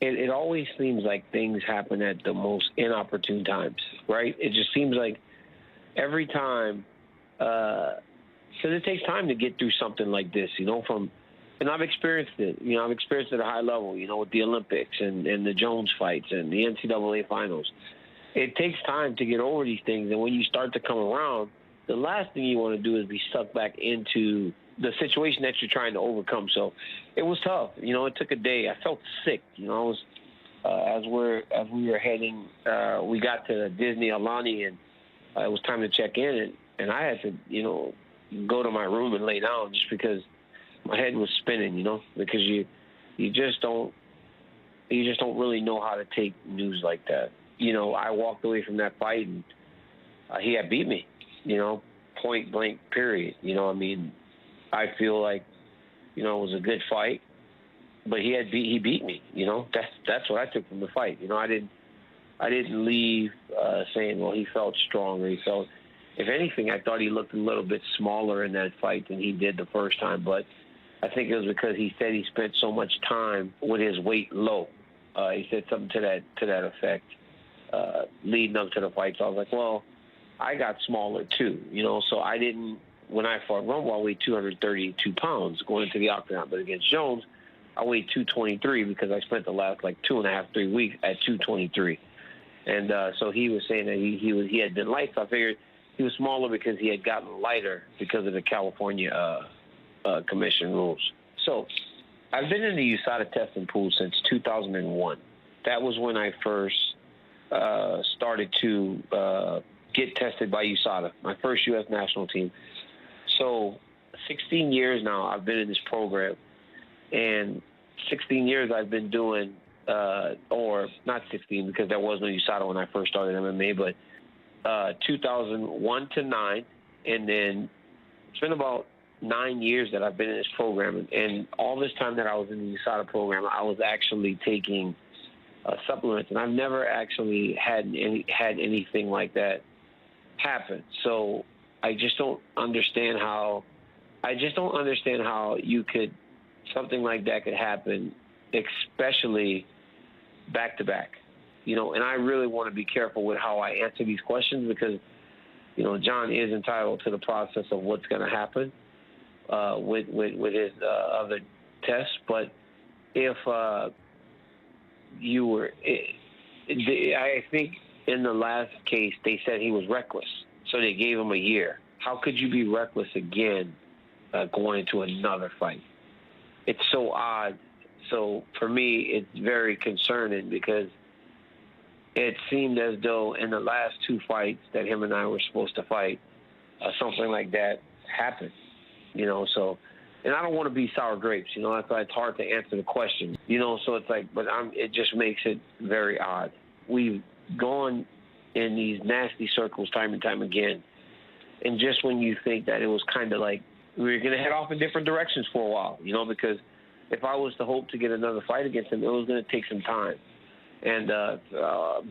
it always seems like things happen at the most inopportune times, right? It just seems like every time, because it takes time to get through something like this, and I've experienced it. I've experienced it at a high level, with the Olympics and the Jones fights and the NCAA finals. It takes time to get over these things, and when you start to come around, the last thing you want to do is be sucked back into the situation that you're trying to overcome. So it was tough. It took a day. I felt sick. I was as we were heading, we got to Disney Alani, and it was time to check in, and I had to go to my room and lay down just because my head was spinning. Because you just don't really know how to take news like that. I walked away from that fight, and he had beat me. Point blank, period. I feel like, it was a good fight, but he beat me. That's what I took from the fight. I didn't leave saying, well, he felt strong, or he felt. If anything, I thought he looked a little bit smaller in that fight than he did the first time. But I think it was because he said he spent so much time with his weight low. He said something to that effect leading up to the fight. So I was like, well, I got smaller too, so I didn't, when I fought Rumble, I weighed 232 pounds going into the octagon. But against Jones, I weighed 223 because I spent the last 2.5, 3 weeks at 223. And so he was saying that he had been light. So I figured he was smaller because he had gotten lighter because of the California commission rules. So I've been in the USADA testing pool since 2001. That was when I first started to get tested by USADA, my first U.S. national team. So 16 years now I've been in this program, and 16 years I've been doing, or not 16 because there was no USADA when I first started MMA, but 2001 to 9, and then it's been about 9 years that I've been in this program, and all this time that I was in the USADA program, I was actually taking supplements, and I've never actually had anything like that happen. So I just don't understand how something like that could happen, especially back to back. And I really want to be careful with how I answer these questions because, Jon is entitled to the process of what's going to happen with his other tests. But if I think in the last case, they said he was reckless, so they gave him a year. How could you be reckless again going into another fight? It's so odd. So for me, it's very concerning because it seemed as though in the last 2 fights that him and I were supposed to fight, something like that happened. So, and I don't want to be sour grapes. That's why it's hard to answer the question. So it's like, but it just makes it very odd. We've gone in these nasty circles time and time again. And just when you think that it was kind of like we were going to head off in different directions for a while, because if I was to hope to get another fight against him, it was going to take some time and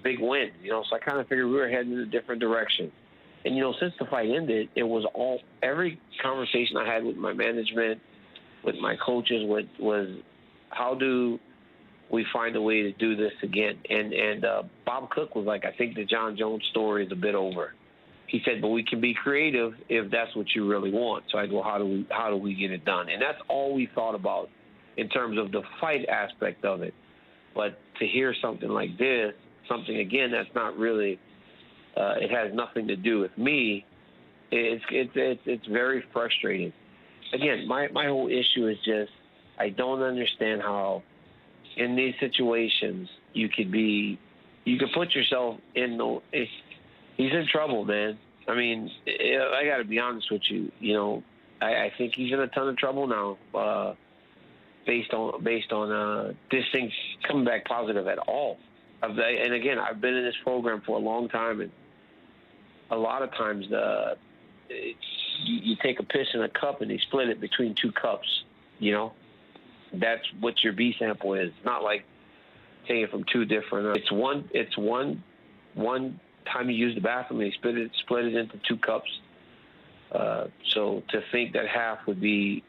big win, so I kind of figured we were heading in a different direction. And, since the fight ended, it was every conversation I had with my management, with my coaches, was how do we find a way to do this again? And Bob Cook was like, I think the Jon Jones story is a bit over. He said, but we can be creative if that's what you really want. So I go, how do we get it done? And that's all we thought about in terms of the fight aspect of it. But to hear something like this, something, again, that's not really, it has nothing to do with me, it's very frustrating. Again, my whole issue is just I don't understand how in these situations you could put yourself in he's in trouble, man. I mean, I got to be honest with you. I think he's in a ton of trouble now, based on this thing coming back positive at all. And again, I've been in this program for a long time, and a lot of times you take a piss in a cup and they split it between 2 cups. That's what your B sample is. It's not like taking it from 2 different. It's one time you use the bathroom and they split it into 2 cups. So to think that half would be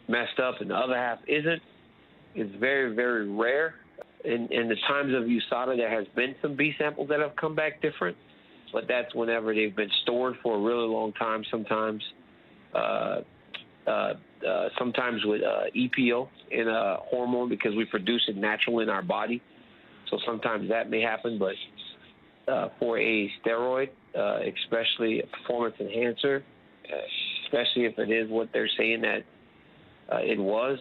messed up and the other half isn't, is very, very rare. in the times of USADA, there has been some B samples that have come back different, but that's whenever they've been stored for a really long time. Sometimes, sometimes with EPO in a hormone because we produce it naturally in our body. So sometimes that may happen, but for a steroid, especially a performance enhancer, especially if it is what they're saying that it was,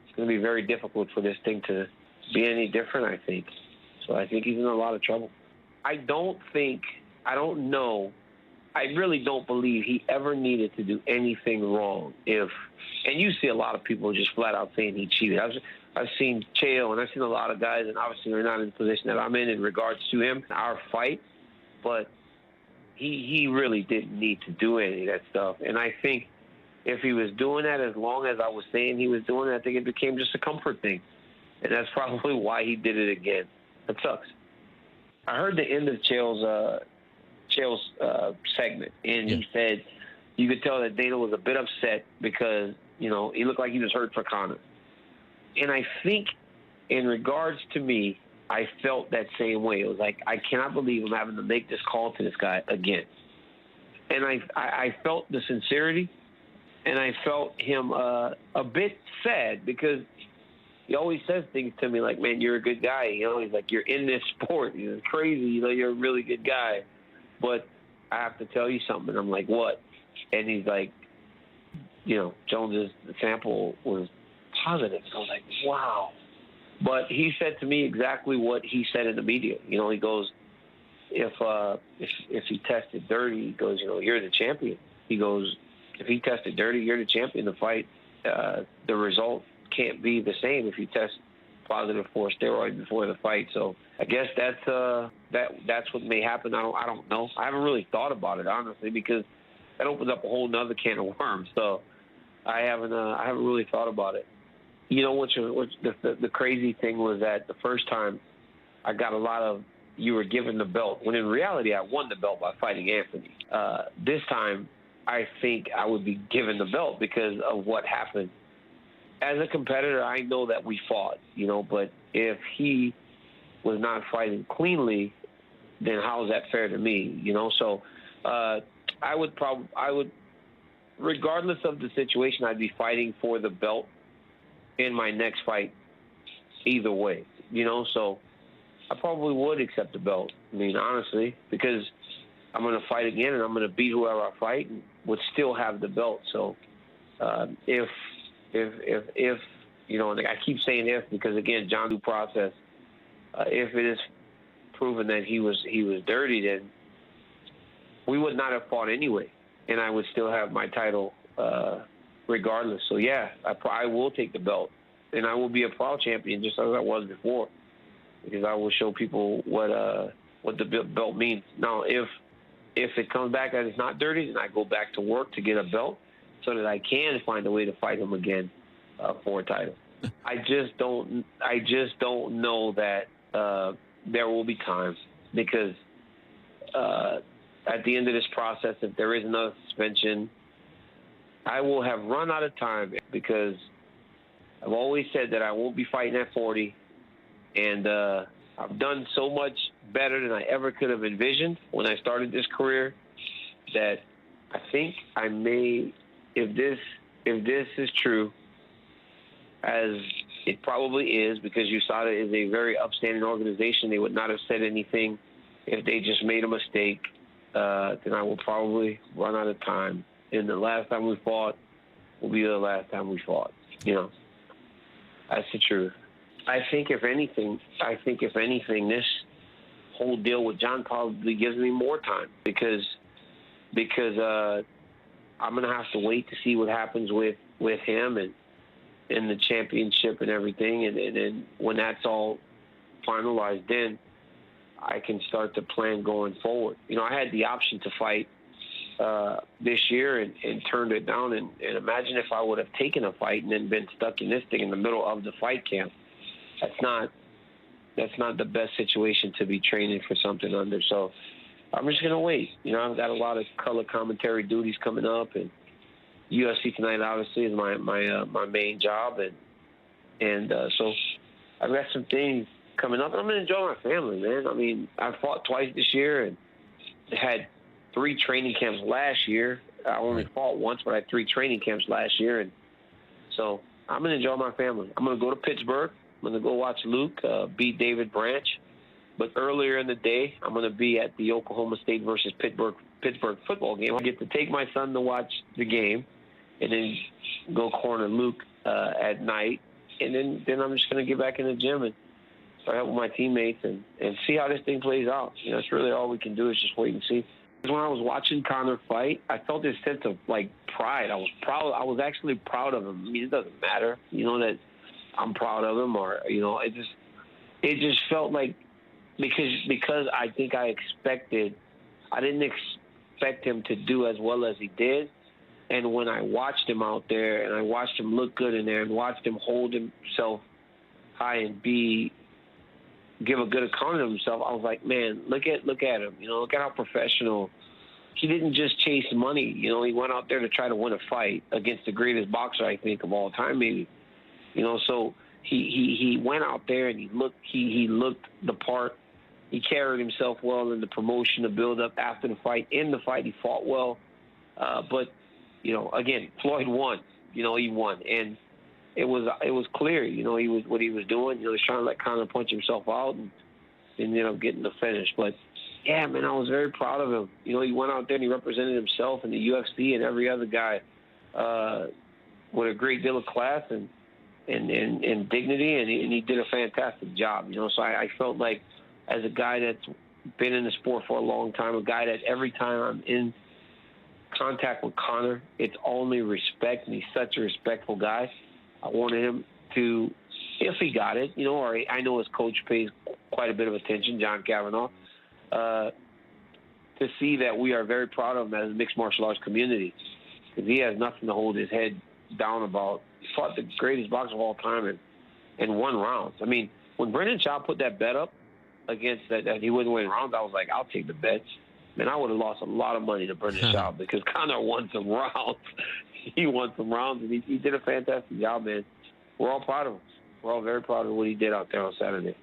it's going to be very difficult for this thing to be any different, I think. So I think he's in a lot of trouble. I really don't believe he ever needed to do anything wrong. And you see a lot of people just flat out saying he cheated. I've seen Chael, and I've seen a lot of guys, and obviously they're not in the position that I'm in regards to him, our fight, but he really didn't need to do any of that stuff. And I think if he was doing that as long as I was saying he was doing it, I think it became just a comfort thing. And that's probably why he did it again. That sucks. I heard the end of Chael's segment, and he said you could tell that Dana was a bit upset because, he looked like he was hurt for Conor. And I think in regards to me, I felt that same way. It was like, I cannot believe I'm having to make this call to this guy again. And I felt the sincerity, and I felt him a bit sad because he always says things to me like, man, you're a good guy. He's like, you're in this sport. It's crazy. You're a really good guy. But I have to tell you something. And I'm like, what? And he's like, Jones's sample was positive. So I was like, wow. But he said to me exactly what he said in the media. He goes, if he tested dirty, he goes, you're the champion. He goes, if he tested dirty, you're the champion. The fight, the result can't be the same if you test positive for a steroid before the fight. So I guess that's what may happen. I don't know. I haven't really thought about it, honestly, because that opens up a whole nother can of worms. So I haven't really thought about it. The crazy thing was that the first time I got a lot of, you were given the belt, when in reality I won the belt by fighting Anthony. This time I think I would be given the belt because of what happened. As a competitor, I know that we fought, but if he was not fighting cleanly, then how is that fair to me, So I would, regardless of the situation, I'd be fighting for the belt in my next fight either way, So I probably would accept the belt, honestly, because I'm going to fight again and I'm going to beat whoever I fight and would still have the belt. So if and I keep saying if because, again, John due process, if it is proven that he was dirty, then we would not have fought anyway, and I would still have my title regardless. So, yeah, I will take the belt, and I will be a proud champion just as I was before because I will show people what the belt means. Now, if it comes back that it's not dirty, then I go back to work to get a belt so that I can find a way to fight him again for a title. I just don't know that there will be times because at the end of this process, if there is another suspension, I will have run out of time because I've always said that I won't be fighting at 40, and I've done so much better than I ever could have envisioned when I started this career that I think I may, if this is true, as it probably is, because USADA is a very upstanding organization, they would not have said anything if they just made a mistake, then I will probably run out of time. And the last time we fought will be the last time we fought. That's the truth. I think if anything, this whole deal with John probably gives me more time because I'm gonna have to wait to see what happens with him and the championship and everything, and then when that's all finalized, then I can start to plan going forward. I had the option to fight this year and turned it down, and imagine if I would have taken a fight and then been stuck in this thing in the middle of the fight camp. That's not the best situation to be training for something under. So I'm just gonna wait. I've got a lot of color commentary duties coming up, and UFC tonight obviously is my main job, and so I've got some things coming up. I'm going to enjoy my family, man. I mean, I fought twice this year and had 3 training camps last year. I only fought once, but I had 3 training camps last year. And so I'm going to enjoy my family. I'm going to go to Pittsburgh. I'm going to go watch Luke beat David Branch. But earlier in the day, I'm going to be at the Oklahoma State versus Pittsburgh football game. I get to take my son to watch the game and then go corner Luke at night. And then I'm just going to get back in the gym and start helping my teammates and see how this thing plays out. You know, it's really all we can do is just wait and see. When I was watching Conor fight, I felt this sense of, like, pride. I was proud. I was actually proud of him. I mean, it doesn't matter, you know, that I'm proud of him or, you know, it just felt like because I think I didn't expect him to do as well as he did. And when I watched him out there and I watched him look good in there and watched him hold himself high and give a good account of himself, I was like, man, look at him. You know, look at how professional. He didn't just chase money. You know, he went out there to try to win a fight against the greatest boxer, I think, of all time, maybe. You know, so he went out there and he looked the part. He carried himself well in the promotion, the build-up after the fight. In the fight, he fought well. But, you know, again, Floyd won. You know, he won. And it was clear, you know, what he was doing. You know, he was trying to let Conor punch himself out and ended up getting the finish. But, yeah, man, I was very proud of him. You know, he went out there and he represented himself and the UFC and every other guy with a great deal of class and dignity, and he did a fantastic job. You know, so I felt like, as a guy that's been in the sport for a long time, a guy that every time I'm in contact with Conor, it's only respect, and he's such a respectful guy. I wanted him to, if he got it, you know, or I know his coach pays quite a bit of attention, John Kavanaugh, to see that we are very proud of him as a mixed martial arts community, because he has nothing to hold his head down about. He fought the greatest boxer of all time and won rounds. I mean, when Brendan Shaw put that bet up against that he wouldn't win rounds, I was like, I'll take the bets. Man, I would have lost a lot of money to Brendan Shaw because Conor won some rounds. He won some rounds, and he did a fantastic job, man. We're all proud of him. We're all very proud of what he did out there on Saturday.